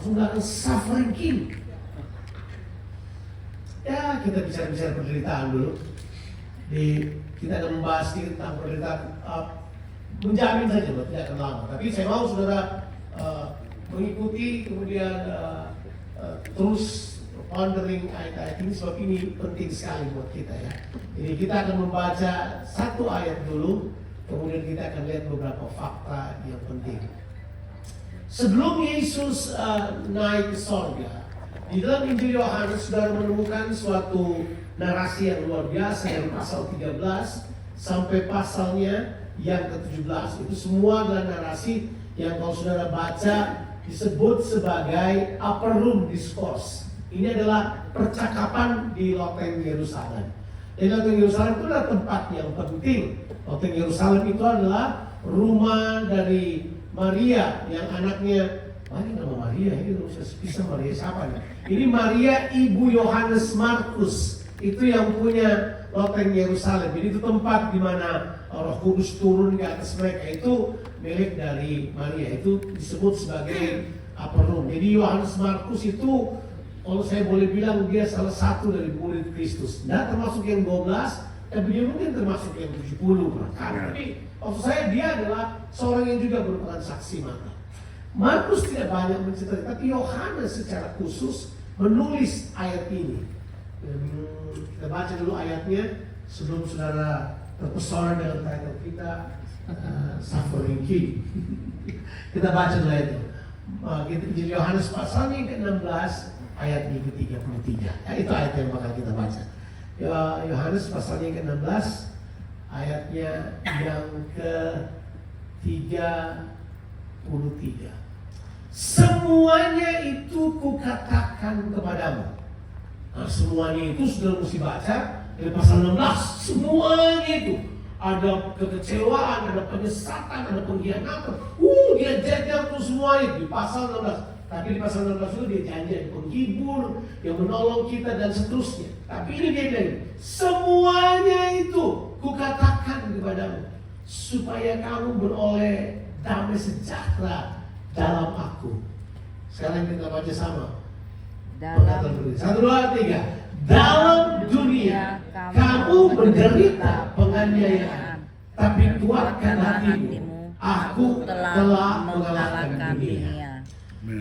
saudara suffering king. Ya, kita bicara penderitaan dulu. Kita akan membahas tentang penderitaan, menjamin saja buat tidak akan lama. Tapi saya mau saudara mengikuti, kemudian terus pondering ayat-ayat ini, sebab ini penting sekali buat kita ya. Jadi kita akan membaca satu ayat dulu, kemudian kita akan lihat beberapa fakta yang penting. Sebelum Yesus naik ke sorga, di dalam Injil Yohanes saudara menemukan suatu narasi yang luar biasa dari pasal 13 sampai pasalnya yang ke-17. Itu semua adalah narasi yang kalau saudara baca disebut sebagai upper room discourse. Ini adalah percakapan di loteng Yerusalem. Dan loteng Yerusalem itu adalah tempat yang penting. Loteng Yerusalem itu adalah rumah dari Maria yang anaknya, ini nama Maria, ini bisa Maria siapa nih? Ini Maria ibu Yohanes Markus. Itu yang punya loteng Yerusalem. Jadi itu tempat di mana Roh Kudus turun ke atas mereka. Itu milik dari Maria. Itu disebut sebagai upper room. Jadi Yohanes Markus itu, kalau saya boleh bilang, dia salah satu dari murid Kristus. Nah, termasuk yang 12, tapi dia mungkin termasuk yang 70 bahkan. Tapi maksud saya dia adalah seorang yang juga merupakan saksi mata. Markus tidak banyak menceritakan, tapi Yohanes secara khusus menulis ayat ini. Kita baca dulu ayatnya sebelum saudara terpesona dengan title kita, Suffering King. Kita baca dulu ayat itu. Injil Yohanes pasalnya yang ke-16 ayat yang ke-33. Ya, itu ayat yang bakal kita baca. Yohanes pasalnya yang ke-16 ayatnya yang ke-33. Semuanya itu kukatakan kepadamu. Nah, semuanya itu sudah mesti baca dari pasal 16. Semuanya itu ada kekecewaan, ada penyesatan, ada pengkhianatan. Dia jajar tuh semua itu di pasal 16. Tapi di pasal 16 itu dia janji ada penghibur yang menolong kita dan seterusnya. Tapi ini dia bilang, semuanya itu kukatakan kepadamu supaya kamu beroleh damai sejahtera dalam aku. Sekarang kita baca sama. Dalam 1, 2, 3. Dalam dunia kamu menderita penganiayaan, tapi kuatkan hatimu. Aku telah mengalahkan dunia.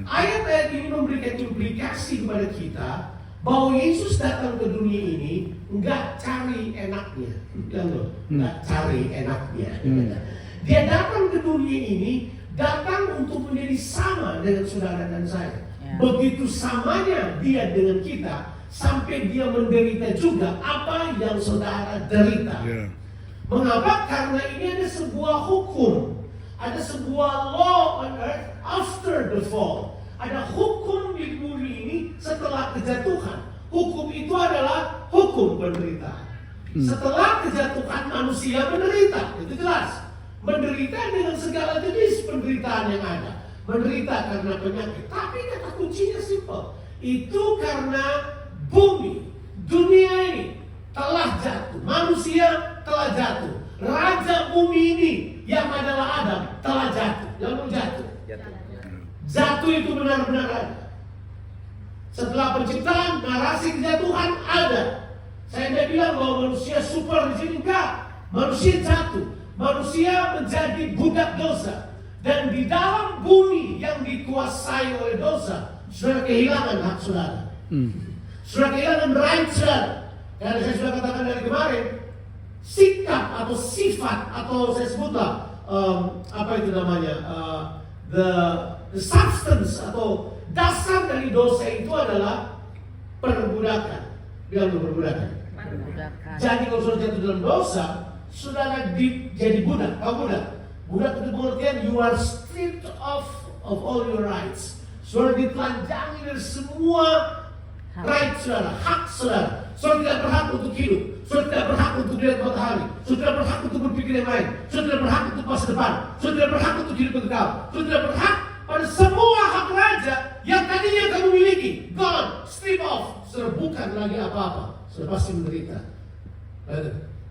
Ayat-ayat ini memberikan implikasi kepada kita bahwa Yesus datang ke dunia ini enggak cari enaknya, enggak cari enaknya. Dia datang ke dunia ini datang untuk menjadi sama dengan saudara dan saya. Begitu samanya dia dengan kita, sampai dia menderita juga apa yang saudara derita. Mengapa? Karena ini ada sebuah hukum, ada sebuah law on earth after the fall. Ada hukum di bumi ini setelah kejatuhan. Hukum itu adalah hukum penderitaan. Setelah kejatuhan manusia menderita, itu jelas. Menderita dengan segala jenis penderitaan yang ada. Menderita karena penyakit. Tapi kata kuncinya simpel. Itu karena bumi, dunia ini telah jatuh. Manusia telah jatuh. Raja bumi ini yang adalah Adam telah jatuh. Lalu jatuh. Jatuh itu benar-benar ada. Setelah penciptaan, narasi kejatuhan ada. Saya tidak bilang bahwa manusia super di sini, enggak. Manusia jatuh. Manusia menjadi budak dosa. Dan di dalam bumi yang dikuasai oleh dosa, saudara kehilangan hak saudara. Saudara kehilangan right saudara. Karena saya sudah katakan dari kemarin, sikap atau sifat atau saya sebutlah apa itu namanya, the substance atau dasar dari dosa itu adalah perbudakan. Bilang dulu perbudakan. Jadi kalau saudara jatuh dalam dosa, saudara jadi budak. Kamu budak. Budak itu pengertian you are stripped of all your rights. Saudara ditelanjangi dari semua right saudara, hak saudara. Saudara tidak berhak untuk hidup. Saudara tidak berhak untuk lihat matahari. Saudara tidak berhak untuk berpikir yang lain. Saudara tidak berhak untuk masa depan. Saudara tidak berhak untuk hidup kekal. Saudara tidak berhak pada semua hak raja yang tadinya kamu miliki. Gone, strip off. Saudara bukan lagi apa-apa. Saudara pasti menderita.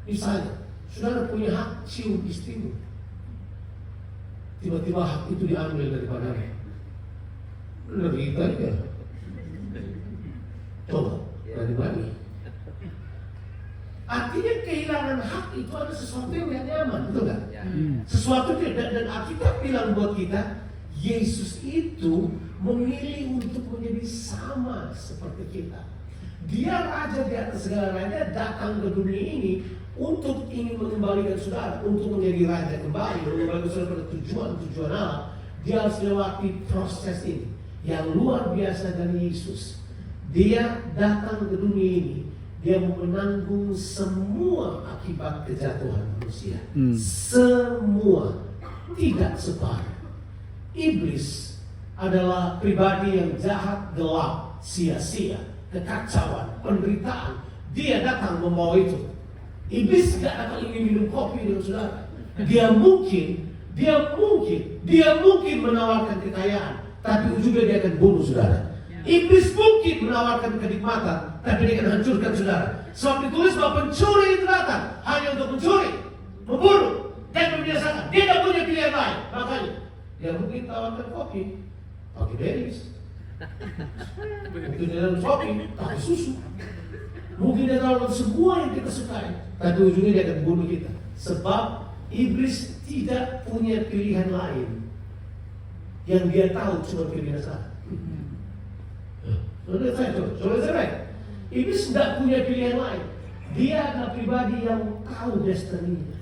Misalnya, saudara punya hak cium istrimu. Tiba-tiba hak itu diambil daripadanya. menderita aja. Coba, berani-berani. Artinya kehilangan hak itu ada sesuatu yang gak nyaman, betul gak? Sesuatu dan Alkitab bilang buat kita, Yesus itu memilih untuk menjadi sama seperti kita. Dia raja di atas segala raja, datang ke dunia ini untuk ingin mengembalikan saudara, untuk menjadi raja kembali, mengembalikan saudara pada tujuan Allah. Dia harus lewati proses ini yang luar biasa dari Yesus. Dia datang ke dunia ini, dia menanggung semua akibat kejatuhan manusia. Semua, tidak separuh. Iblis adalah pribadi yang jahat, gelap, sia-sia, kekacauan, penderitaan. Dia datang membawa itu. Iblis gak akan ingin minum kopi dengan saudara. Dia mungkin menawarkan kekayaan, tapi ujungnya dia akan bunuh saudara. Iblis mungkin menawarkan kenikmatan, tapi dia akan hancurkan saudara. Sebab ditulis bahwa pencuri itu datang hanya untuk mencuri, membunuh, dan membinasakan. Dia tidak punya pilihan lain. Makanya dia mungkin tawarkan kopi, pakai Delis. Mungkin dia tawarkan kopi, pakai susu. Mungkin dia tawarkan semua yang kita sukai, tapi ujungnya dia akan bunuh kita. Sebab iblis tidak punya pilihan lain. Yang dia tahu cuma kebinasaan. Saudara saya, iblis tidak punya pilihan lain. Dia adalah pribadi yang tahu destininya.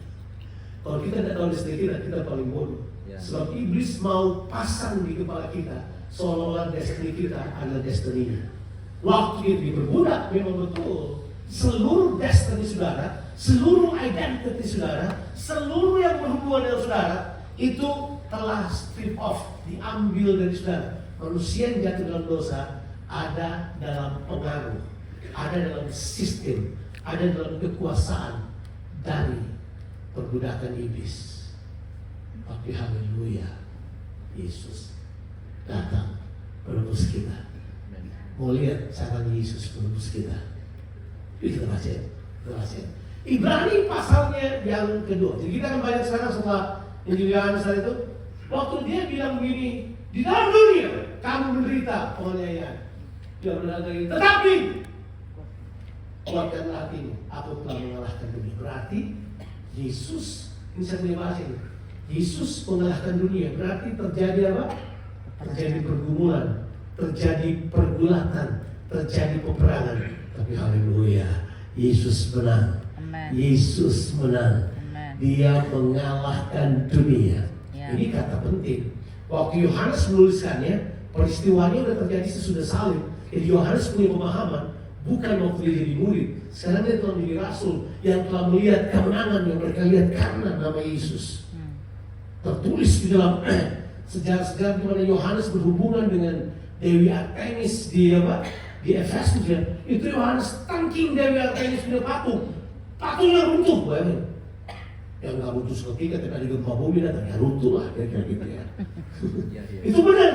Kalau kita tidak tahu destiny kita paling bodoh. Sebab iblis mau pasang di kepala kita seolah-olah destiny kita adalah destininya. Waktu dia diperbudak, memang betul seluruh destiny saudara, seluruh identity saudara, seluruh yang berhubungan dengan saudara itu telah strip off, diambil dari saudara. Manusia yang jatuh dalam dosa ada dalam pengaruh, ada dalam sistem, ada dalam kekuasaan dari perbudakan iblis. Tapi haleluya, Yesus datang menebus kita. Mau lihat cara Yesus menebus kita? Kita baca. Ibrani pasalnya yang kedua. Jadi kita akan baca sekarang setelah Injil Yohanes itu. Waktu dia bilang begini, di dalam dunia kamu menderita penganiayaan. Dia berkata lagi, tetapi kuatkanlah hatimu, aku telah mengalahkan dunia. Berarti Yesus, ini saya punya bahasa ini, Yesus mengalahkan dunia. Berarti terjadi apa? Terjadi pergumulan, terjadi pergulatan, terjadi peperangan. Tapi haleluya, Yesus menang. Amen. Yesus menang. Amen. Dia mengalahkan dunia. Ini kata penting. Waktu Yohanes menuliskannya, peristiwanya sudah terjadi sesudah salib. Jadi Yohanes punya pemahaman, bukan waktu dia jadi murid. Sekarang dia telah menjadi rasul yang telah melihat kemenangan yang mereka lihat karena nama Yesus. Tertulis di dalam sejarah-sejarah di mana Yohanes berhubungan dengan Dewi Artemis di Efesus. Itu Yohanes tangking Dewi Artemis punya patung. Patungnya runtuh, bayangin. Yang nggak runtuh seketika, tapi ada gempa bumi datang, ya runtuh lah, kira-kira gitu ya. Itu benar.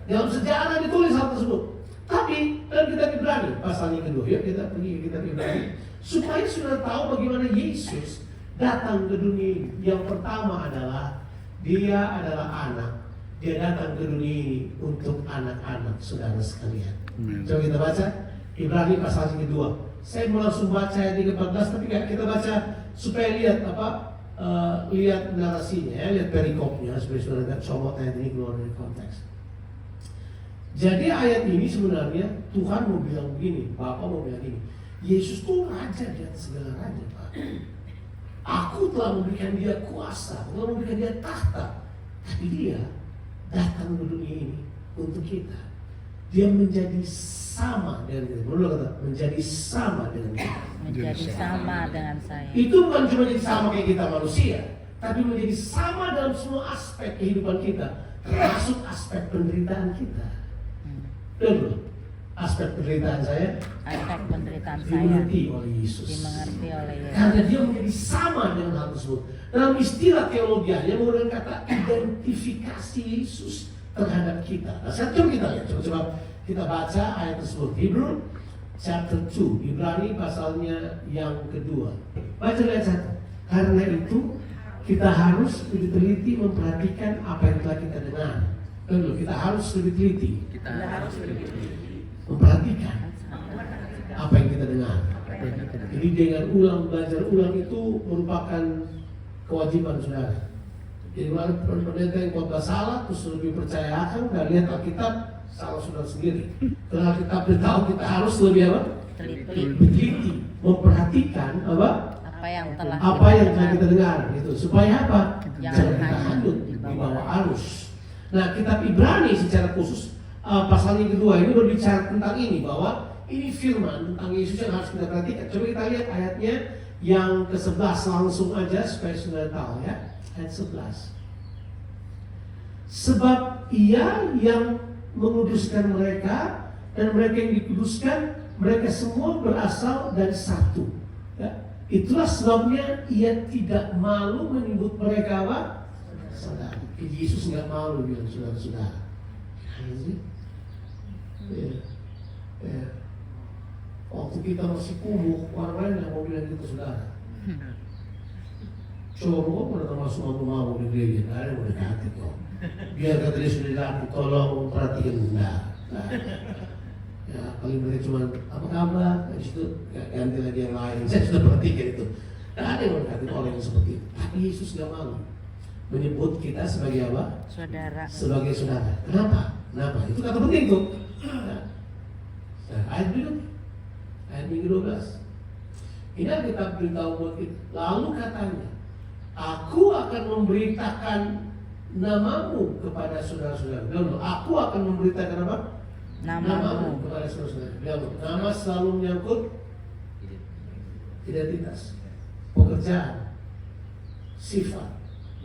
Dalam sejarah ditulis hal tersebut. Tapi dalam kitab Ibrani pasal yang kedua, ya kita pergi ke kitab Ibrani supaya sudah tahu bagaimana Yesus datang ke dunia ini. Yang pertama adalah dia adalah anak. Dia datang ke dunia ini untuk anak-anak saudara sekalian. Coba kita baca Ibrani pasal yang kedua. Saya mau langsung baca ayat 14, tapi kita baca supaya lihat lihat narasinya, ya, lihat perikopnya supaya saudara tidak comot ayat ini keluar dari konteks. Jadi ayat ini sebenarnya Tuhan mau bilang begini, Bapa mau bilang begini, Yesus itu raja di atas segala raja, Pak. Aku telah memberikan dia kuasa, telah memberikan dia tahta, tapi dia datang ke dunia ini untuk kita. Dia menjadi sama dengan kita. Menjadi sama dengan kita. Menjadi sama dengan saya. Itu bukan cuma jadi sama kayak kita manusia, tapi menjadi sama dalam semua aspek kehidupan kita, termasuk aspek penderitaan kita. Dan aspek penderitaan saya dimengerti oleh Yesus. Karena dia menjadi sama dengan hal tersebut. Dalam istilah teologianya menggunakan kata identifikasi Yesus terhadap kita. Nah, coba kita lihat, coba kita baca ayat tersebut. Hebrew chapter 2, Ibrani pasalnya yang kedua. Baca ayat 1. Karena itu kita harus teliti memperhatikan apa yang telah kita dengar. Kita harus lebih teliti. Kita harus lebih Memperhatikan apa yang kita dengar. Jadi dengan belajar ulang itu merupakan kewajiban saudara. Jadi kalau pendeta yang khotbah salah, terus lebih percaya akan, nggak lihat Alkitab, salah saudara sendiri. Karena Alkitab beritahu kita harus lebih apa? Teliti, memperhatikan apa yang telah kita dengar, gitu. Supaya apa? Jangan kita hanyut di bawah arus. Nah, kitab Ibrani secara khusus pasal yang kedua ini berbicara tentang ini, bahwa ini firman tentang Yesus yang harus kita perhatikan. Coba kita lihat ayatnya yang ke-11 langsung aja supaya saudara tahu ya. Ayat 11. Sebab Ia yang menguduskan mereka dan mereka yang dikuduskan, mereka semua berasal dari satu. Ya. Itulah sebabnya Ia tidak malu menyebut mereka apa? Saudara. Yesus nggak malu bilang saudara-saudara. Ya. Waktu kita masih kumuh, orang lain yang mau bilang kita saudara. Coba pernah masuk mau di gereja, nggak ada yang mau dekati kok. Biar kata dia sudah dilaku, tolong perhatikan benar. Ya, paling mereka cuma apa kabar, di situ ganti lagi yang lain. Saya sudah perhatikan itu. Nggak ada yang mau dekati orang yang seperti itu. Tapi Yesus nggak malu menyebut kita sebagai apa? Saudara. Sebagai saudara. Kenapa? Itu kata penting tuh. Nah, ayat berikut, ayat minggu 12. Ini kita beritahu buat kita. Lalu katanya, aku akan memberitakan namamu kepada saudara-saudara. Aku akan memberitakan apa? Namamu kepada saudara-saudara. Nama selalu menyangkut identitas, pekerjaan, sifat,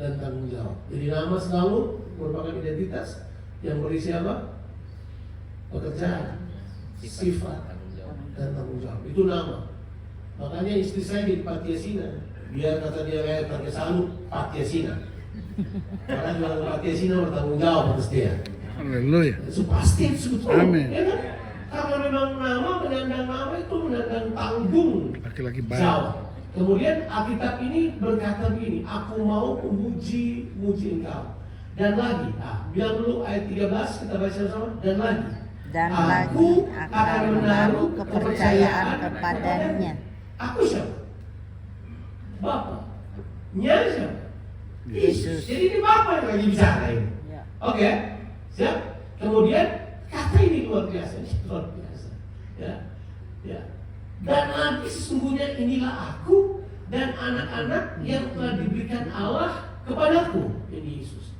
dan tanggung jawab. Jadi nama selalu merupakan identitas yang berisi apa? Pekerjaan, sifat, dan tanggung jawab. Itu nama. Makanya istri saya di Patiasina, biar kata dia kayak pakai salut Patiasina. Karena jualan Patiasina bertanggung jawab atas dia. Haleluya. Itu pasti sebetulnya. Amin. Ya kan? Karena memang nama menandang nama itu menandang tanggung Laki-laki baik. jawab. Kemudian Alkitab ini berkata begini, aku mau memuji engkau. Dan lagi, bilang dulu ayat 13 kita baca sama. Dan lagi, aku akan menaruh kepercayaan kepadanya. Aku siapa? Bapak. Nya siapa? Yesus. Jadi ini Bapak yang lagi bicara ini. Ya. Oke, siap. Kemudian kata ini luar biasa. Ya. Dan nanti sesungguhnya inilah aku dan anak-anak yang telah diberikan Allah kepadaku. Ini Yesus.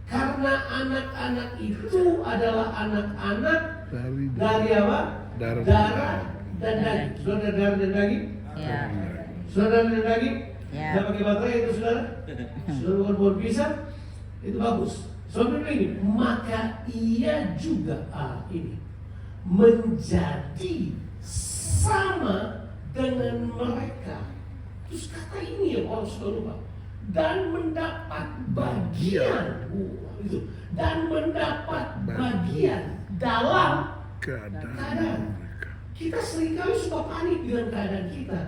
Karena anak-anak itu adalah anak-anak dari apa? Darah dan daging. Saudara darah dan daging? Ya. Saudara dan daging? Ya. Tidak pakai baterai itu saudara? Saudara bukan pohon pisang? Itu bagus. Saudara ini, maka ia juga ini menjadi sama dengan mereka. Terus kata ini ya, orang sudah lupa. Dan mendapat bagian itu, dan mendapat bagian dalam keadaan. Kita seringkali suka panik dengan keadaan kita.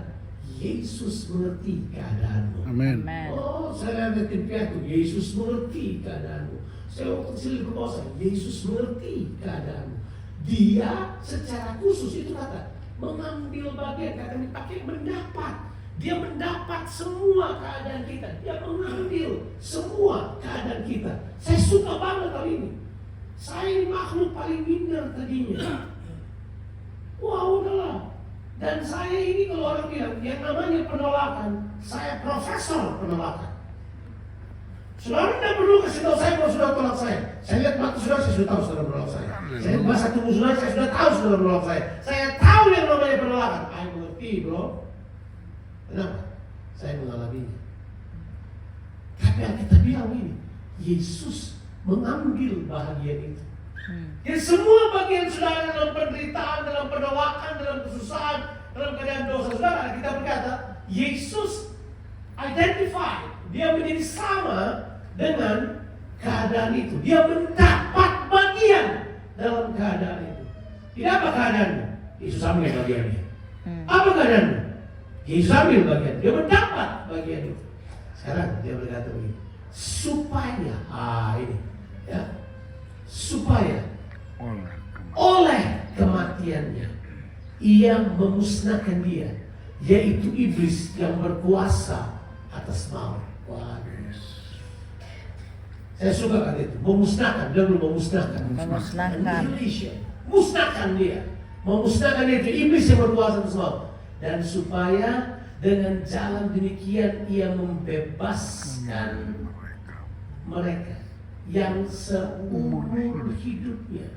Yesus mengerti keadaanmu. Amin. Oh, saya lihat di Piatu, Yesus mengerti keadaanmu. Saya waktu kecil di Kosa, Yesus mengerti keadaanmu. Dia secara khusus itu kata mengambil bagian, kata dipakai mendapat. Dia mendapat semua keadaan kita. Dia mengambil semua keadaan kita. Saya suka banget kali ini. Saya ini makhluk paling minder tadinya. Wah udahlah. Dan saya ini kalau orang bilang yang namanya penolakan, saya profesor penolakan. Saudara tidak perlu kasih tahu saya kalau sudah tolak saya. Saya lihat mata saudara, saya sudah tahu saudara menolak saya. Saya lihat bahasa tubuh saudara, saya sudah tahu saudara menolak saya. Saya tahu yang namanya penolakan. Saya mengerti bro. Kenapa? Saya mengalaminya. Tapi yang kita bilang ini, Yesus mengambil bahagian itu. Jadi semua bagian saudara dalam penderitaan, dalam penolakan, dalam kesusahan, dalam keadaan dosa saudara, kita berkata, Yesus identify, dia menjadi sama dengan keadaan itu. Dia mendapat bagian dalam keadaan itu. Tidak apa keadaannya? Yesus ambil bagiannya. Apa keadaannya? Yesus ambil bagian. Dia mendapat bagian itu. Sekarang dia berkata begini, supaya ini, ya, supaya oleh kematiannya ia memusnahkan dia, yaitu iblis yang berkuasa atas maut. Saya suka kata itu, memusnahkan. Dia belum memusnahkan. Musnahkan dia. Memusnahkan itu iblis yang berkuasa atas maut. Dan supaya dengan jalan demikian ia membebaskan mereka yang seumur hidupnya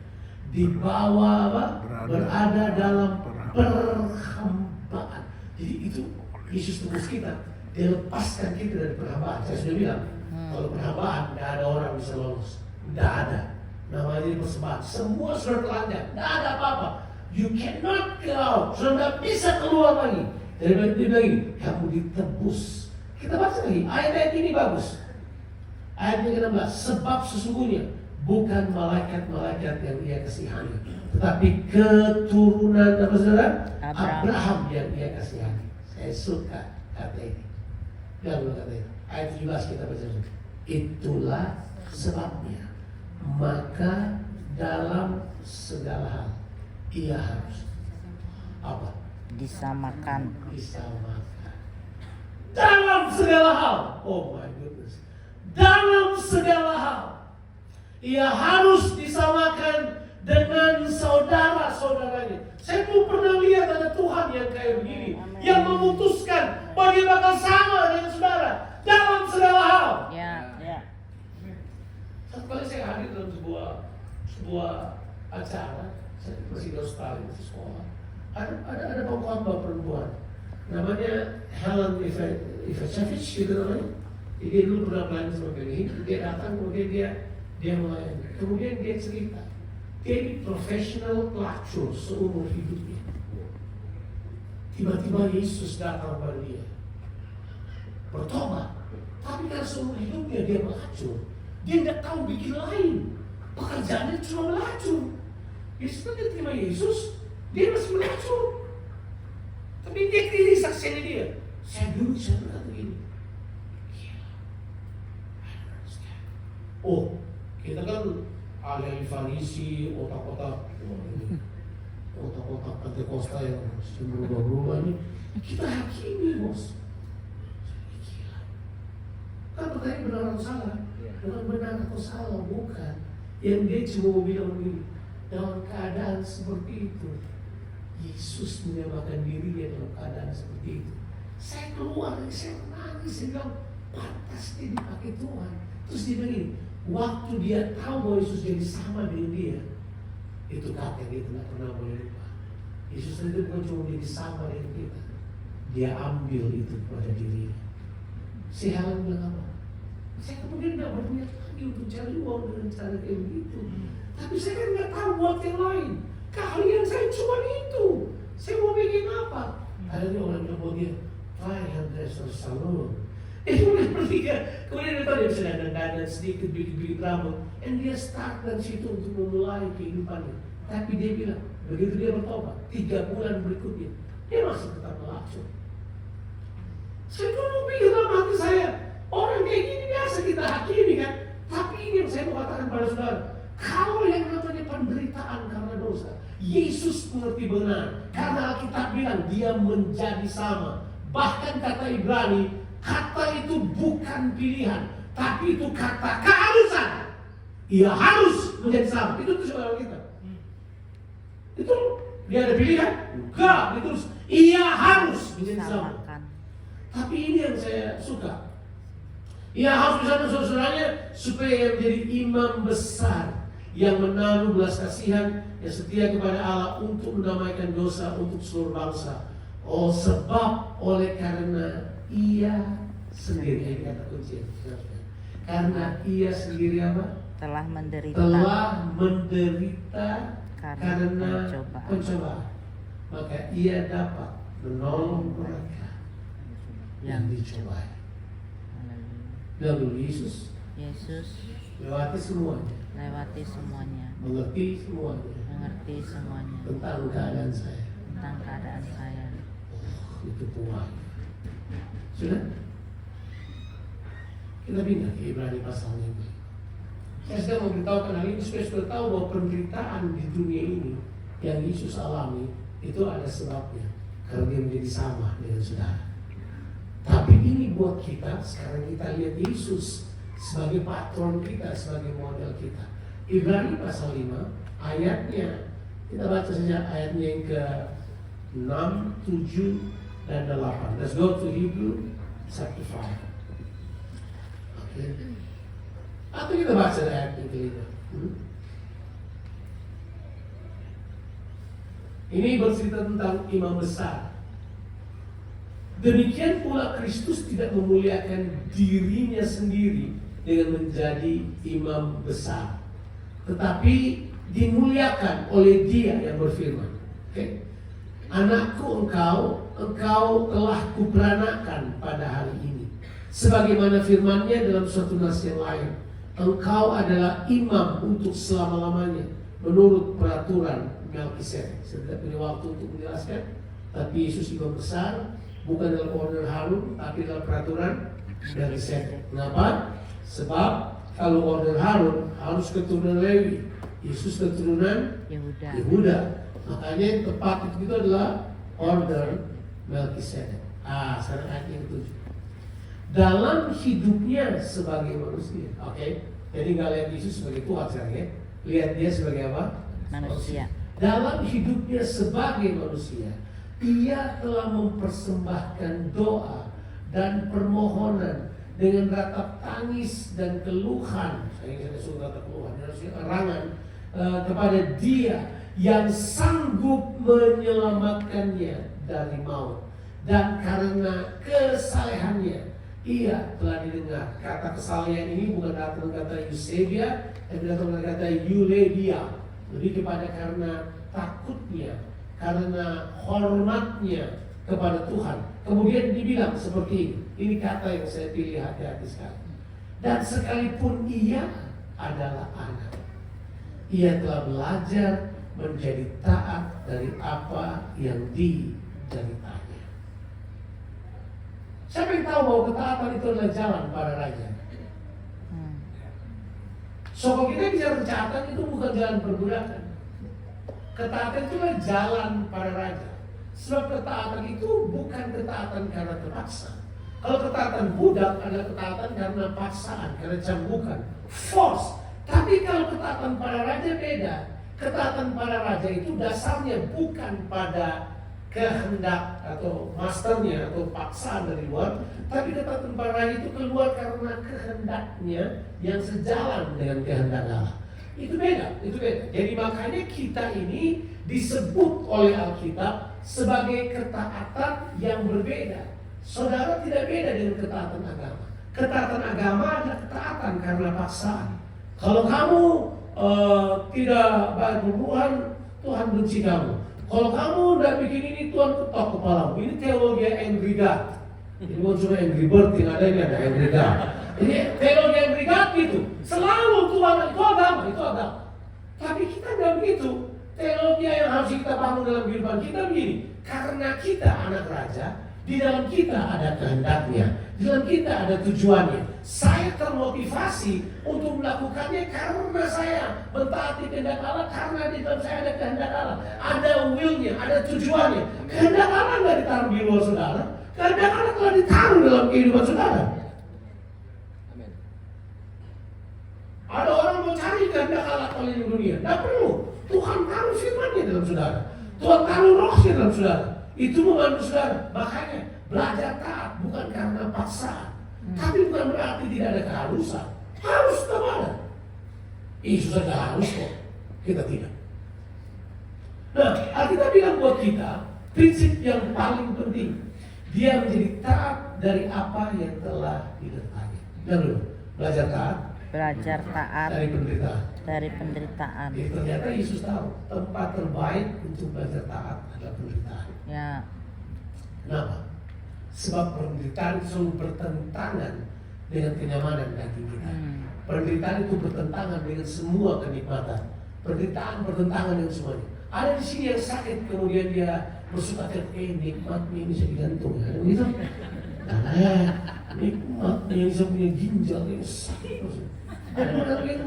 di bawah berada dalam perhambaan. Jadi itu Yesus tebus kita, dia lepaskan kita dari perhambaan. Saya sudah bilang, kalau perhambaan tidak ada orang bisa lolos, tidak ada. Namanya persembahan, semua sudah telanjang, tidak ada apa-apa. You cannot go out, sudah tidak bisa keluar lagi. Dari dia bilang ini, kamu ditebus. Kita baca lagi, ayat-ayat ini bagus. Ayat yang ke-16, sebab sesungguhnya bukan malaikat-malaikat yang ia kasihani, tetapi keturunan apa saudara? Abraham yang ia kasihani. Saya suka kata ini. Jangan kata ini. Ayat 17 kita baca dulu. Itulah sebabnya maka dalam segala hal ia harus apa? Disamakan. Dalam segala hal. Oh my goodness. Dalam segala hal ia harus disamakan dengan saudara-saudaranya. Saya belum pernah lihat ada Tuhan yang kayak begini. Amen. Yang memutuskan bahwa dia bakal sama dengan saudara dalam segala hal. Ya. Satu kali saya hadir dalam sebuah acara, saya masih di Australia, di sekolah. Ada pengkhotbah perempuan, namanya Helen Ivashevich, gitu namanya. Dia dulu pernah pelayan sama kami. Dia datang, kemudian dia melayani. Kemudian dia cerita, dia ini profesional pelacur seumur hidupnya. Tiba-tiba Yesus datang pada dia, bertobat. Tapi karena seumur hidupnya dia melacur, dia tidak tahu bikin lain. Pekerjaannya cuma melacur. Yesus tidak terima Yesus, dia masih melacur. Tapi dia ini saksinya dia. Saya berkata begini. Oh, kita kan ahli Farisi, otak-otak Pentekosta yang berubah-ubah ini, kita hakimi, bos. Kan pertanyaan benar atau salah? Bukan benar atau salah, bukan. Yang dia cuma mau bilang begini, dalam keadaan seperti itu, Yesus menyamakan dirinya dalam keadaan seperti itu. Saya keluar, saya menangis, saya bilang, pantas dia dipakai Tuhan. Terus dia bilang ini, waktu dia tahu bahwa Yesus jadi sama dengan dia, itu kata yang dia tidak pernah boleh lupa. Yesus itu bukan cuma jadi sama dengan kita, dia ambil itu pada dirinya. Si Helen bilang apa? Saya kemudian tidak berniat lagi untuk cari uang dengan cara kayak begitu. Tapi saya kan nggak tahu buat yang lain. Keahlian saya cuma itu. Saya mau bikin apa? Akhirnya orang bilang buat dia, try hairdresser salon. Kemudian bertiga, kemudian dia tahu dia bisa dandan sedikit, bikin rambut. Dan dia start dari situ untuk memulai kehidupannya. Tapi dia bilang, begitu dia bertobat, 3 bulan berikutnya, dia masih tetap melacur. Saya dulu pikir dalam hati saya, orang kayak gini biasa kita hakimi kan. Tapi ini yang saya mau katakan pada saudara, kalau yang namanya penderitaan karena dosa, Yesus mengerti benar. Karena Alkitab bilang dia menjadi sama. Bahkan kata Ibrani, kata itu bukan pilihan, tapi itu kata keharusan. Ia harus menjadi sama. Itu tuh saudara kita. Itu dia ada pilihan? Enggak, itu ia harus menjadi sama. Tapi ini yang saya suka. Ia harus bersama saudara-saudaranya supaya ia menjadi imam besar yang menaruh belas kasihan, yang setia kepada Allah untuk mendamaikan dosa untuk seluruh bangsa. Oh, sebab oleh karena ia sendiri, ini kata kunci. Karena ia sendiri apa? Telah menderita karena pencobaan. Maka ia dapat menolong mereka yang dicobai. Lalu Yesus lewati semuanya, mengerti semuanya tentang keadaan saya. Itu puas. Sudah? Kita pindah ke Ibrani pasal 5. Saya sedang memberitahukan hal ini supaya saudara tahu bahwa penderitaan di dunia ini yang Yesus alami itu ada sebabnya, karena dia menjadi sama dengan saudara. Tapi ini buat kita, sekarang kita lihat Yesus sebagai patron kita, sebagai model kita. Ibrani pasal 5 ayatnya, kita baca saja ayatnya yang ke 6, 7, dan 8. Let's go to Hebrew chapter 5. Okay. Atau kita baca ayat yang kelima. Ini bercerita tentang imam besar. Demikian pula Kristus tidak memuliakan dirinya sendiri dengan menjadi imam besar, tetapi dimuliakan oleh Dia yang berfirman. Okay. Anakku, engkau telah kuperanakan pada hari ini, sebagaimana firman-Nya dalam suatu nas yang lain. Engkau adalah imam untuk selama-lamanya menurut peraturan Melkisedek. Saya tidak punya waktu untuk menjelaskan, tapi Yesus imam besar bukan dalam order Harun, tapi dalam peraturan Melkisedek. Kenapa? Sebab kalau order Harun harus keturunan Lewi, Yesus keturunan Yehuda. Makanya yang tepat itu adalah order Melkisedek. Sekarang ayat yang 7. Dalam hidupnya sebagai manusia. Oke. Jadi nggak lihat Yesus sebagai Tuhan sekarang ya. Lihat dia sebagai apa? Manusia. Dalam hidupnya sebagai manusia, Ia telah mempersembahkan doa dan permohonan dengan ratap tangis dan keluhan. Saya suruh ratap keluhan, harusnya erangan kepada Dia yang sanggup menyelamatkannya dari maut, dan karena kesalehannya Ia telah didengar. Kata kesalehan ini bukan datang kata Eusebia, tapi datang kata Euledia. Lebih kepada karena takutnya, karena hormatnya kepada Tuhan. Kemudian dibilang seperti ini. Ini kata yang saya pilih hati-hati sekali. Dan sekalipun ia adalah anak, ia telah belajar menjadi taat dari apa yang dideritanya. Siapa yang tahu bahwa ketaatan itu adalah jalan para raja? So kalau kita bicara ketaatan itu bukan jalan perbudakan. Ketaatan itu adalah jalan para raja. Sebab ketaatan itu bukan ketaatan karena terpaksa. Kalau ketaatan budak adalah ketaatan karena paksaan, karena cambukan, force. Tapi kalau ketaatan para raja beda. Ketaatan para raja itu dasarnya bukan pada kehendak atau masternya atau paksaan dari luar, tapi ketaatan para raja itu keluar karena kehendaknya yang sejalan dengan kehendak Allah. Itu beda. Jadi makanya kita ini disebut oleh Alkitab sebagai ketaatan yang berbeda. Saudara tidak beda dengan ketaatan agama. Ketaatan agama adalah ketaatan karena paksaan. Kalau kamu tidak berhubungan, Tuhan benci kamu. Kalau kamu tidak bikin ini, Tuhan ketok kepalamu. Ini teologi Angry God. Ini bukan cuma Angry Bird yang ada, ini ada Angry God. Ini teologi Angry God gitu. Selalu Tuhan, itu agama. Tapi kita tidak begitu. Teologi yang harus kita bangun dalam kehidupan kita begini. Karena kita anak raja, di dalam kita ada kehendaknya, di dalam kita ada tujuannya. Saya termotivasi untuk melakukannya karena saya mentaati kehendak Allah, karena di dalam saya ada kehendak Allah, ada will-nya, ada tujuannya. Kehendak Allah nggak ditaruh di luar saudara, kehendak Allah telah ditaruh dalam kehidupan saudara. Amen. Ada orang mau cari kehendak Allah keliling dunia, nggak perlu. Tuhan taruh firman-Nya dalam saudara, Tuhan taruh roh-Nya dalam saudara. Itu membantu saudara. Makanya belajar taat bukan karena paksaan, tapi bukan berarti tidak ada keharusan. Harus tetap ada. Yesus saja harus kok, kita tidak. Nah, Alkitab bilang buat kita prinsip yang paling penting, dia menjadi taat dari apa yang telah didertanya. Dan dulu belajar taat dari penderitaan. Jadi ternyata Yesus tahu tempat terbaik untuk belajar taat adalah penderitaan. Ya. Kenapa? Sebab penderitaan itu selalu bertentangan dengan kenyamanan daging kita. Penderitaan itu bertentangan dengan semua kenikmatan. Penderitaan bertentangan dengan semuanya. Ada di sini yang sakit, kemudian dia bersuka-cita, nikmatnya ini bisa digantung, ya, gitu. Nikmatnya yang bisa punya ginjal yang sakit. Ada begitu.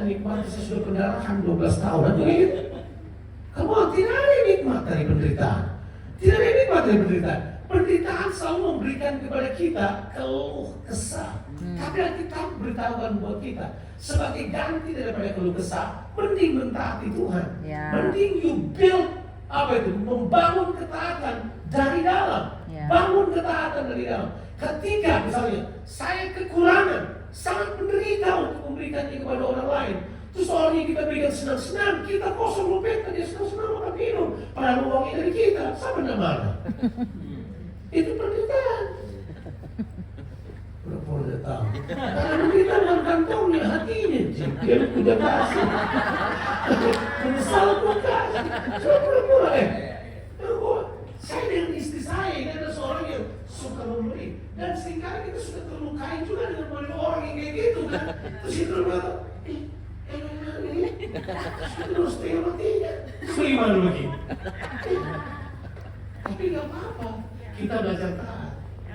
Nikmat saya sudah pendarahan 12 tahun. Begitu. Kamu tidak ada nikmat dari penderitaan. Tidak ada nikmat dari penderitaan. Penderitaan selalu memberikan kepada kita keluh kesah. Tapi Alkitab beritahukan buat kita, sebagai ganti daripada keluh kesah, mending mentaati Tuhan. Ya. Mending you build membangun ketaatan dari dalam. Ya. Bangun ketaatan dari dalam. Ketika misalnya saya kekurangan, sangat menderita untuk memberikannya kepada orang lain. Terus orang yang kita berikan senang-senang, kita kosong lupetkan dia senang-senang makan minum. Padahal uangnya dari kita, sama namanya. Itu penderitaan. Pura-pura dia tahu. Kalau kita bukan kantongnya, hatinya. Dia punya kasih. Menyesal pun kasih. Cuma pura-pura saya dengan istri saya, ini ada seorang yang suka memberi. Dan seringkali kita sudah terlukai juga dengan memberi orang yang kayak gitu kan. Terus kita berkata, ini terus setengah matinya. Bagaimana begitu? Tapi gak apa-apa. Kita belajar taat.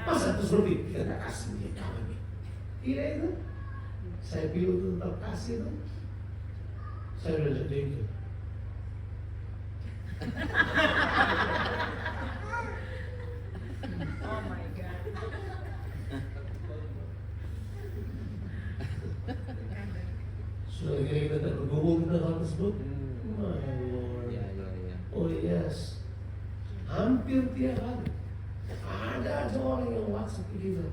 Masa terus berarti kita gak kasih dia kawan ini. Tidak itu. Saya pilih untuk tetap kasih itu. Saya belajar dia itu. Oh my God. Sudah kita tergumul tentang hal tersebut. My Lord. Oh yes. Hampir tiap hari ada aja orang yang WhatsApp kita.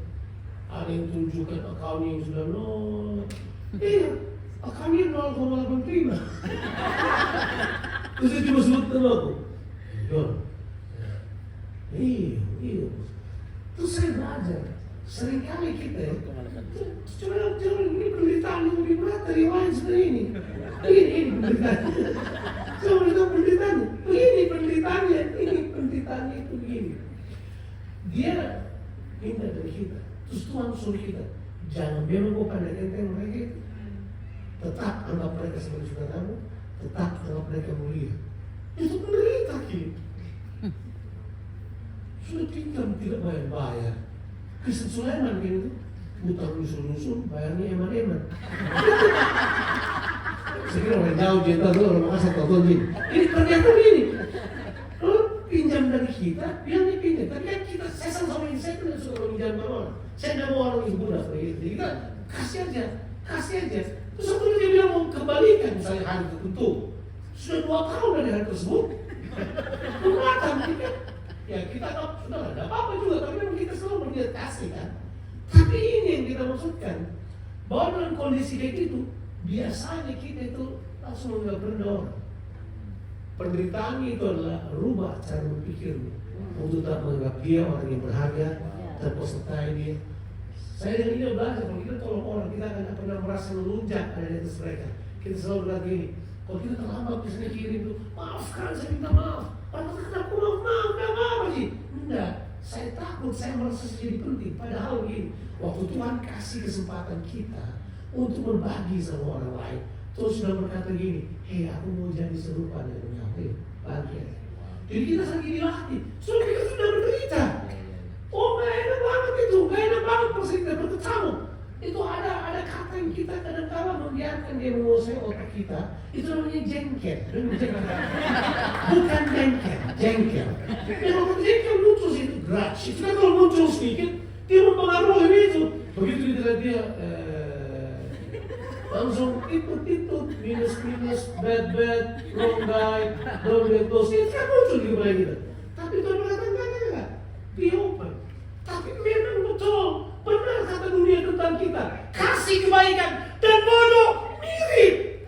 Ada yang tunjukkan akunnya yang sudah nol. Iya, akunnya 0,85. Terus dia cuma sebut nama aku. John. Iya. Terus saya belajar. Seringkali kita cuma ini penderitaan yang lebih berat dari lain seperti ini. Ini penderitaan. Coba lihat penderitaannya. Ini penderitaannya. Ini penderitaannya itu begini. Dia minta dari kita. Terus Tuhan suruh kita, jangan memang kau pandang enteng mereka itu. Tetap anggap mereka sebagai saudaramu. Tetap anggap mereka mulia. Itu penderita kita. Sudah pintar tidak bayar. Kristen Sulaiman kan itu utang nusun-nusun, bayarnya eman-eman. Saya kira orang jauh cinta tuh, orang Makassar tahu gini. Ini ternyata begini. Lo pinjam dari kita, biar dia pinjam. Tapi kan kita, saya sama ini, saya tidak suka pinjam ke orang. Saya tidak mau orang yang mudah seperti itu. Jadi kita kasih aja. Terus satu dia bilang mau kembalikan misalnya hari tertentu. Sudah 2 tahun dari hari tersebut. Kelihatan kita. Ya kita sudah ada apa-apa juga, tapi memang kita selalu berniat kasih kan. Tapi ini yang kita maksudkan, bahwa dalam kondisi kayak gitu, biasanya kita itu langsung menganggap rendah orang. Penderitaan itu adalah rubah cara berpikirmu untuk tak menganggap dia orang yang berharga, terpesertai dia. Saya dengan ini belajar, kalau kita tolong orang, kita akan pernah merasa melunjak ada di atas mereka. Kita selalu berkata gini, kalau kita terlambat misalnya kirim itu, maafkan, saya minta maaf. Padahal aku maaf lagi. Enggak, saya takut, saya merasa jadi penting. Padahal begini, waktu Tuhan kasih kesempatan kita untuk berbagi sama orang lain, terus sudah berkata gini, hei aku mau jadi serupa dengan kamu, bagi. Jadi kita lagi dilatih, soalnya kita sudah menderita. Oh gak enak banget itu, gak enak banget pas kita berkecamuk. Itu ada kata yang kita kadang-kadang membiarkan dia menguasai otak kita. Itu namanya jengkel. Bukan jengkel. Yang waktu jengkel muncul situ grudge. Itu kan kalau muncul sedikit, dia mempengaruhi itu. Begitu dia langsung titut, minus, bad, wrong guy, don't get those. Itu kan muncul di kepala kita. Tapi Tuhan mengatakan enggak, be open. Tapi memang betul. Benar kata dunia tentang kita, kasih kebaikan dan bodoh mirip.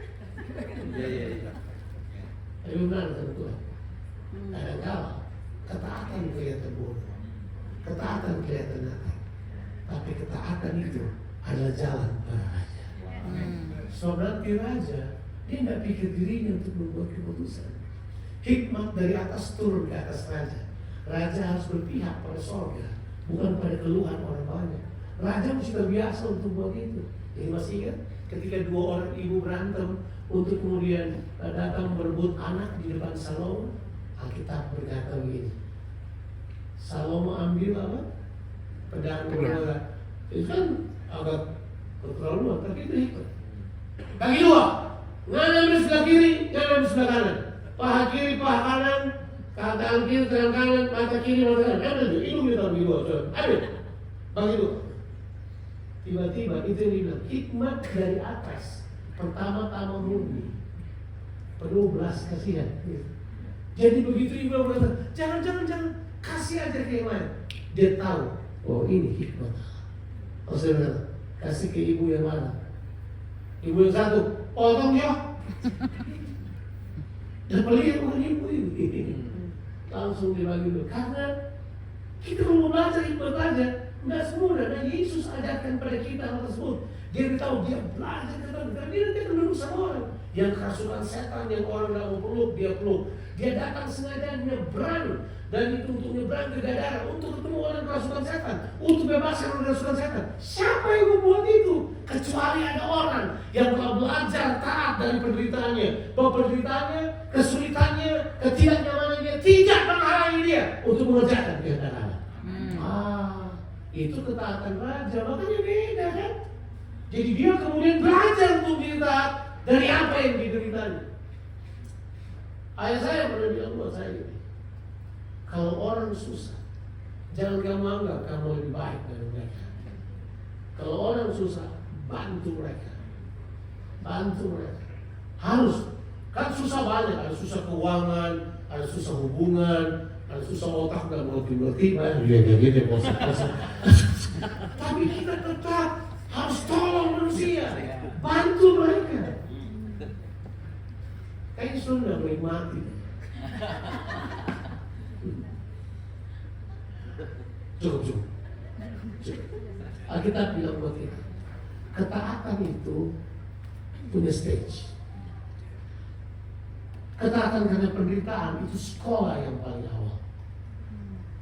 Tapi benar kata Tuhan. Kadang-kadang ketaatan kelihatan bodoh, ketaatan kelihatan nakal, tapi ketaatan itu adalah jalan para raja. So nanti raja, dia tidak pikir dirinya untuk membuat keputusan. Hikmat dari atas turun ke atas raja. Raja harus berpihak pada surga, bukan pada keluhan orang banyak. Raja mesti terbiasa untuk buat itu. Jadi masih ingat ketika 2 orang ibu berantem untuk kemudian datang berebut anak di depan Salomo, Alkitab berkata begini, Salomo ambil apa? Pedang. Itu kan agak keterlaluan, tapi itu hikmat. Bagi dua. Nganan ambil sebelah kiri, nganan ambil sebelah kanan. Paha kiri, paha kanan, tangan kiri, tangan kanan, mata kiri, mata kanan. Ambil itu, hidung kita bagi dua. Ambil. Bagi dua. Tiba-tiba itu yang dibilang hikmat dari atas. Pertama-tama murni, penuh belas kasihan. Jadi begitu Ibrahim berkata, jangan, kasih aja ke yang lain. Dia tahu, oh ini hikmat. Oh saya bilang, kasih ke ibu yang mana? Ibu yang satu, potong dia. Dan paling bukan ibu ini. Langsung dibagi dulu. Karena kita mau belajar hikmat aja, nggak semudah. Dan Yesus ajarkan pada kita hal tersebut. Dia tahu, dia belajar dan dia nanti akan duduk sama orang yang kerasukan setan, yang orang nggak mau peluk, dia peluk. Dia datang sengaja nyebrang, dan itu untuk nyebrang ke Gadara, untuk ketemu orang kerasukan setan, untuk bebaskan orang kerasukan setan. Siapa yang membuat itu? Kecuali ada orang yang telah belajar taat dari penderitaannya, bahwa penderitaannya, kesulitannya, ketidaknyamanannya tidak menghalangi dia untuk mengerjakan kehendak Allah. Itu ketaatan raja, makanya beda kan? Jadi dia kemudian belajar untuk taat dari apa yang dideritanya. Ayah saya pernah bilang buat saya gini, kalau orang susah, jangan kamu anggap kamu lebih baik dari mereka. Kalau orang susah, bantu mereka. Bantu mereka. Harus. Kan susah banyak, ada susah keuangan, ada susah hubungan, ada susah otak gak mengerti-ngerti, gitu, bosan. Tapi kita tetap harus tolong manusia, bantu mereka. Kayaknya sudah menikmati. Cukup. Alkitab bilang buat kita, ketaatan itu punya stage. Ketaatan karena penderitaan itu sekolah yang paling awal.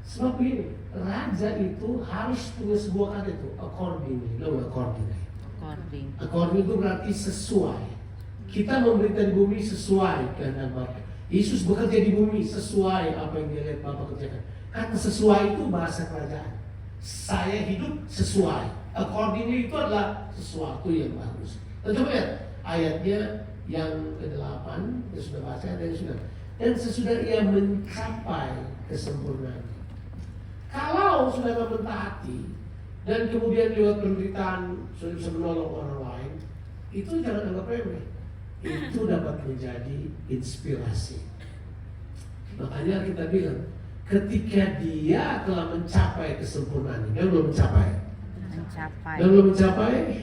Sebab ini, raja itu harus punya sebuah kata itu, accordingly. According itu berarti sesuai. Kita memberikan bumi sesuai kehendak Bapa. Yesus bekerja di bumi sesuai apa yang dia lihat Bapa kerjakan. Kata sesuai itu bahasa kerajaan. Saya hidup sesuai. Accordingly itu adalah sesuatu yang bagus. Kita coba lihat ayatnya yang ke-8, kita sudah baca dan sesudah ia mencapai kesempurnaan. Kalau sudah mentaati dan kemudian lewat penderitaan sudah bisa menolong orang lain, itu jangan anggap remeh. Itu dapat menjadi inspirasi. Makanya kita bilang, ketika dia telah mencapai kesempurnaan, dia belum mencapai. Dia belum mencapai.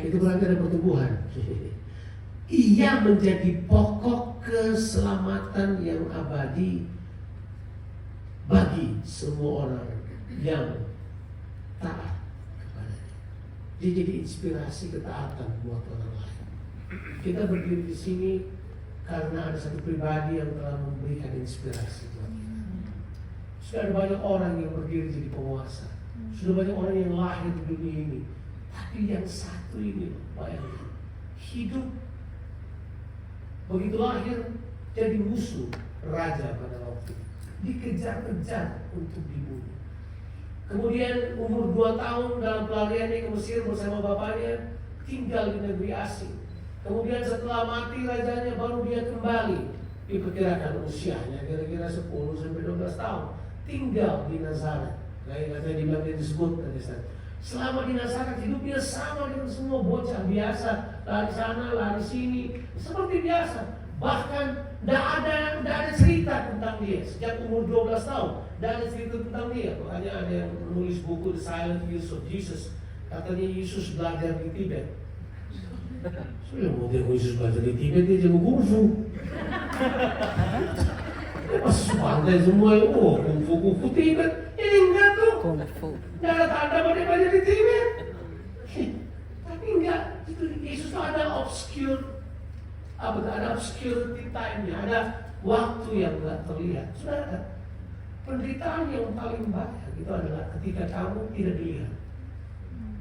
Itu berarti ada pertumbuhan. Ia menjadi pokok keselamatan yang abadi bagi semua orang yang taat kepadanya. Dia jadi inspirasi ketaatan buat orang lain. Kita berdiri di sini karena ada satu pribadi yang telah memberikan inspirasi buat kita. Sudah ada banyak orang yang berdiri jadi penguasa. Sudah banyak orang yang lahir di dunia ini. Tapi yang satu ini, bayangkan, hidup begitu lahir jadi musuh raja pada waktu itu. Dikejar-kejar untuk dibunuh. Kemudian umur 2 tahun dalam pelariannya ke Mesir bersama bapaknya, tinggal di negeri asing. Kemudian setelah mati rajanya baru dia kembali. Diperkirakan usianya kira-kira 10 sampai 12 tahun. Tinggal di Nazaret. Katanya dibilang dia disebut tadi. Selama di Nazaret hidupnya sama dengan semua bocah biasa. Lari sana, lari sini. Seperti biasa. Bahkan tidak ada cerita tentang dia. Sejak umur 12 tahun tidak ada cerita tentang dia. Makanya ada yang menulis buku The Silent Years of Jesus. Katanya Yesus belajar di Tibet. Saya mau dia Yesus belajar di Tibet, dia jago kungfu. Pas pandai semua, kungfu Tibet. Ini enggak tuh. Enggak ada tanda pada dia belajar di Tibet. Tapi enggak, itu Yesus tuh ada obscurity time-nya, ada waktu yang enggak terlihat. Saudara, penderitaan yang paling banyak itu adalah ketika kamu tidak dilihat,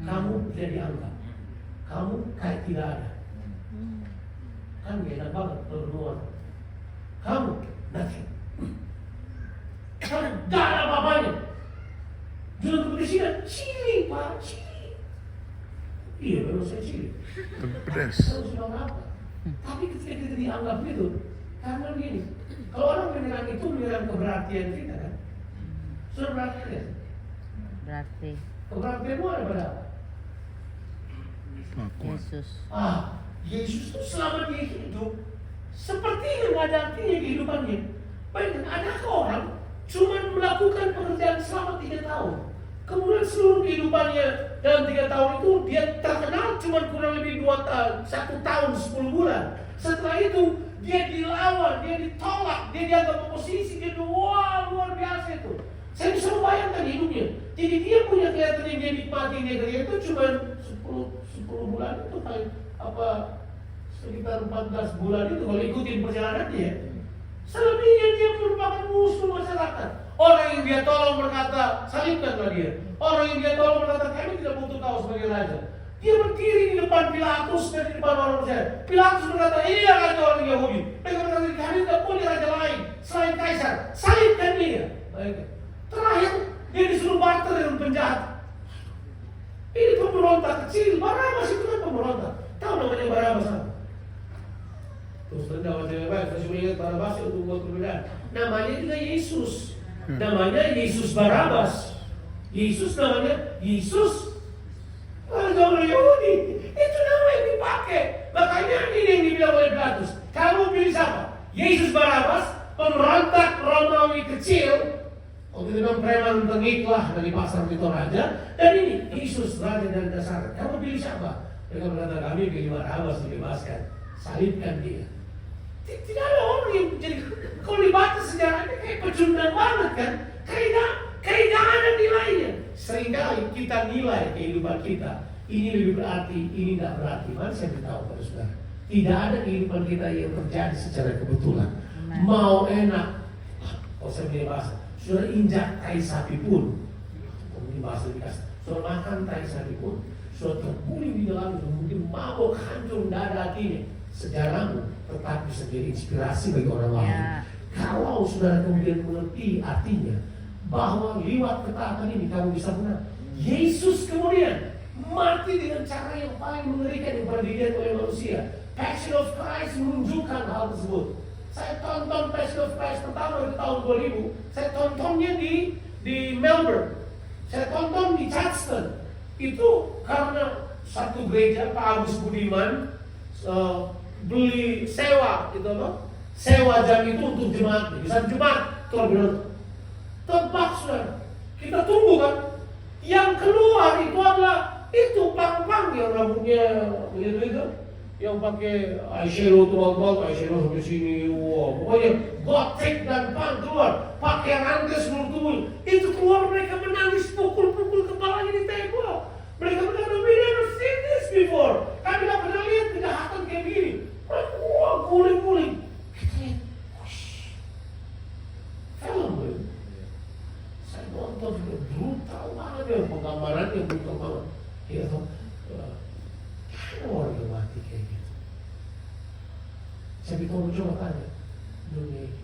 kamu tidak dianggap. Kamu kayak tidak ada. Kan gak enak banget kalau kamu nothing. Kamu gak ada apa-apanya. Jangan kepolisian, Chili Pak, Chili. Iya memang saya Chili. Pedas. Kalau sudah lapar. Tapi ketika kita dianggap itu, karena gini, kalau orang menyerang itu menyerang keberartian kita kan. Sudah berarti kan? Berarti Keberartianmu ada pada apa? Yesus. Yesus itu selama dia hidup sepertinya nggak ada artinya kehidupannya. Bayangkan adakah orang cuma melakukan pekerjaan selama 3 tahun, kemudian seluruh kehidupannya dalam 3 tahun itu dia terkenal cuma kurang lebih 1 tahun 10 bulan. Setelah itu dia dilawan, dia ditolak, dia dianggap oposisi, dia wah luar biasa itu. Saya bisa membayangkan hidupnya. Jadi dia punya kelihatan yang dia nikmati dia kerja itu cuma 10 bulan itu kayak sekitar 14 bulan itu kalau ikutin perjalanannya. Selebihnya dia merupakan musuh masyarakat. Orang yang dia tolong berkata, salibkanlah dia. Orang yang dia tolong berkata, kami tidak butuh kau sebagai raja. Dia berdiri di depan Pilatus dan di depan orang percaya. Pilatus berkata, inilah raja orang Yahudi. Mereka berkata, kami tidak punya raja lain selain Kaisar. Salibkan dia. Baik. Terakhir, dia disuruh barter dengan penjahat. Ini pemberontak kecil. Barabas itu kan pemberontak. Tahu namanya Barabas apa? Terus rendah wajah baik. Saya cuma ingat Barabas untuk buat perbedaan. Namanya juga Yesus. Namanya Yesus Barabas. Yesus namanya Yesus raja orang Yahudi. Itu nama yang dipakai. Makanya ini yang dibilang oleh Pilatus. Kamu pilih siapa? Yesus Barabas, pemberontak Romawi kecil. Waktu itu preman tengiklah dari pasar itu raja. Dan ini Yesus raja dari dasar. Kamu pilih siapa? Mereka berkata, kami pilih Barabas dibebaskan. Salibkan dia. Tidak ada orang yang jadi, kalau dibaca sejarahnya kayak pecundang banget kan. Kayak gak ada nilainya. Seringkali kita nilai kehidupan kita. Ini lebih berarti, ini tidak berarti. Mari saya beritahu pada saudara, tidak ada kehidupan kita yang terjadi secara kebetulan. Mau enak, kalau saya punya bahasa, sudah injak tai sapi pun, mungkin bahasa dikasih, sudah makan tai sapi pun, sudah terguling di dalam, mungkin mabuk hancur dada hatinya. Sejarahmu tetap bisa jadi inspirasi bagi orang lain. Kalau saudara kemudian mengerti artinya bahwa lewat ketaatan ini kamu bisa menang. Yesus kemudian mati dengan cara yang paling mengerikan yang pernah dilihat oleh manusia. Passion of Christ menunjukkan hal tersebut. Saya tonton Passion of Christ pertama di tahun 2000. Saya tontonnya di Melbourne. Saya tonton di Charleston. Itu karena satu gereja Pak Agus Budiman beli sewa gitu loh. Sewa jam itu untuk jemaat. Bisa jemaat terus tebak saudara. Kita tunggu kan. Yang keluar itu adalah itu pang-pang yang rambutnya begitu, yang pakai eyeshadow tebal-tebal, eyeshadow sampai sini, wow, pokoknya gothic dan pang keluar, pakai rangka seluruh tubuh. Itu keluar mereka menangis, pukul-pukul kepalanya di tembok. Mereka berkata, we never seen this before. Kami tidak pernah lihat kejahatan kayak gini. Wah, guling-guling. Kita lihat, film itu. Saya nonton juga brutal banget ya, penggambarannya brutal banget. Ya toh, ada orang yang mati kayak gitu. Saya coba tanya, dunia ini,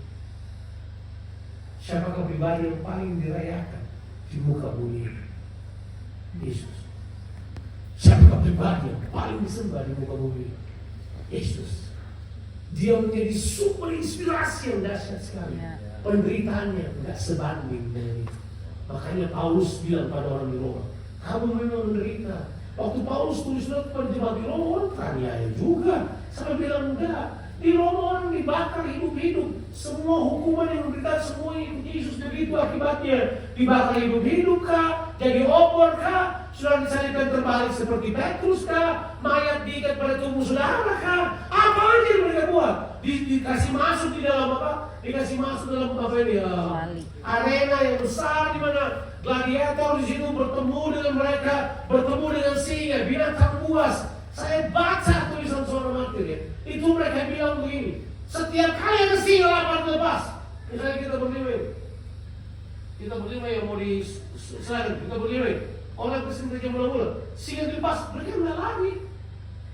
siapakah pribadi yang paling dirayakan di muka bumi ini? Yesus. Siapakah pribadi yang paling disembah di muka bumi ini? Yesus. Dia menjadi sumber inspirasi yang dahsyat sekali. Penderitaannya tidak sebanding dengan itu. Makanya Paulus bilang pada orang di Roma, kamu memang menderita. Waktu Paulus tulis surat kepada jemaat di Roma, orang teraniaya juga. Sampai bilang enggak. Di Roma orang dibakar hidup-hidup. Semua hukuman yang memberikan semua ikut Yesus, begitu akibatnya. Dibakar hidup-hidup kah? Jadi obor kah? Sudah disalibkan terbalik seperti Petrus kah? Mayat diikat pada tubuh saudara kah? Apa aja yang mereka buat? Dikasih masuk di dalam apa? Dikasih masuk dalam apa ini? Arena yang besar di mana gladiator di situ bertemu dengan mereka, bertemu dengan singa, binatang buas. Saya baca tulisan seorang martir ya. Itu mereka bilang begini, setiap kali ada singa lapar lepas. Misalnya kita berlima yang mau diserang, kita berlima. Orang kesini mereka mula-mula, singa dilepas, mereka mulai lari.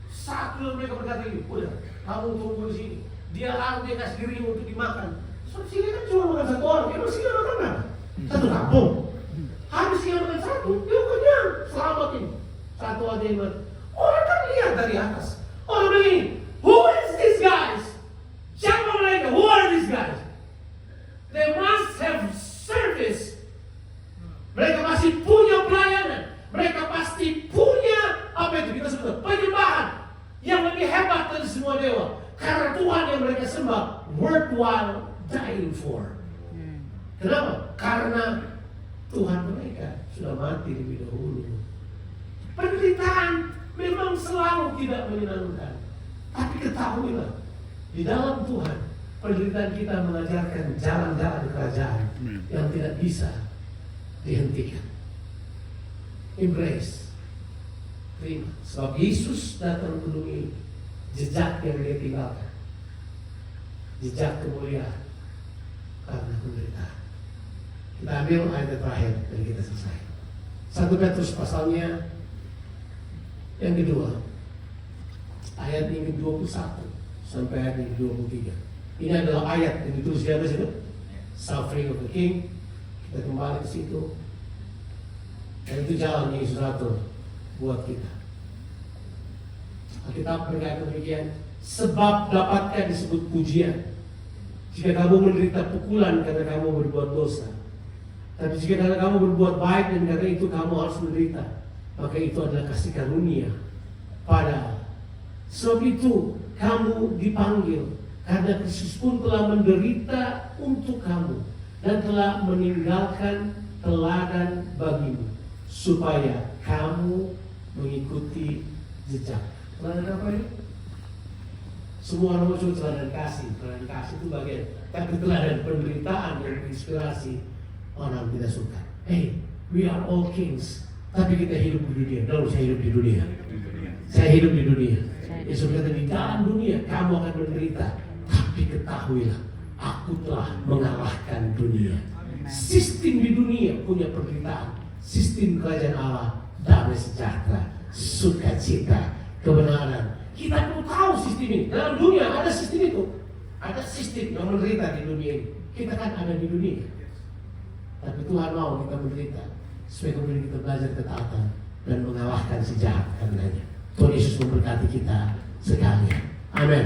Satu yang mereka berkata ini, udah, kamu tunggu di sini. Dia lalu dia kasih diri untuk dimakan. So, singa kan cuma makan satu orang, emang singa makan apa? Satu kampung. Habis singa makan satu, dia kenyang, selamat ini. Satu aja yang mati. Orang kan lihat dari atas. worthwhile dying for. Kenapa? Karena Tuhan mereka sudah mati lebih dahulu. Penderitaan memang selalu tidak menyenangkan. Tapi ketahuilah, di dalam Tuhan, penderitaan kita mengajarkan jalan-jalan kerajaan yang tidak bisa dihentikan. Embrace. Terima. Sebab Yesus datang ke dunia ini, jejak yang dia tinggalkan. Jejak kemuliaan karena penderitaan. Kita ambil ayat terakhir dan kita selesai. 1 Petrus pasalnya yang kedua, ayat yang ke-21 sampai ayat yang ke-23. Ini adalah ayat yang ditulis di atas itu, suffering of the King. Kita kembali ke situ. Dan itu jalan Yesus atur buat kita. Alkitab berkata demikian, sebab dapatkah disebut pujian jika kamu menderita pukulan karena kamu berbuat dosa. Tapi jika karena kamu berbuat baik dan karena itu kamu harus menderita, maka itu adalah kasih karunia pada. Sebab itu kamu dipanggil, karena Kristus pun telah menderita untuk kamu dan telah meninggalkan teladan bagimu, supaya kamu mengikuti jejak. Teladan apa ini? Semua orang muncul teladan kasih. Teladan kasih itu bagian. Tapi teladan penderitaan yang menginspirasi orang tidak suka. Hey, we are all kings. Tapi kita hidup di dunia. Lalu saya hidup di dunia. Saya hidup di dunia. Yesus berkata di dalam dunia kamu akan menderita. Tapi ketahuilah, aku telah mengalahkan dunia. Sistem di dunia punya penderitaan. Sistem kerajaan Allah damai sejahtera, sukacita, kebenaran. Kita perlu tahu sistem ini. Dalam dunia ada sistem itu. Ada sistem yang menderita di dunia ini. Kita kan ada di dunia. Tapi Tuhan mau kita menderita supaya kemudian kita belajar ketaatan dan mengalahkan si jahat karenanya. Tuhan Yesus memberkati kita sekalian. Amin.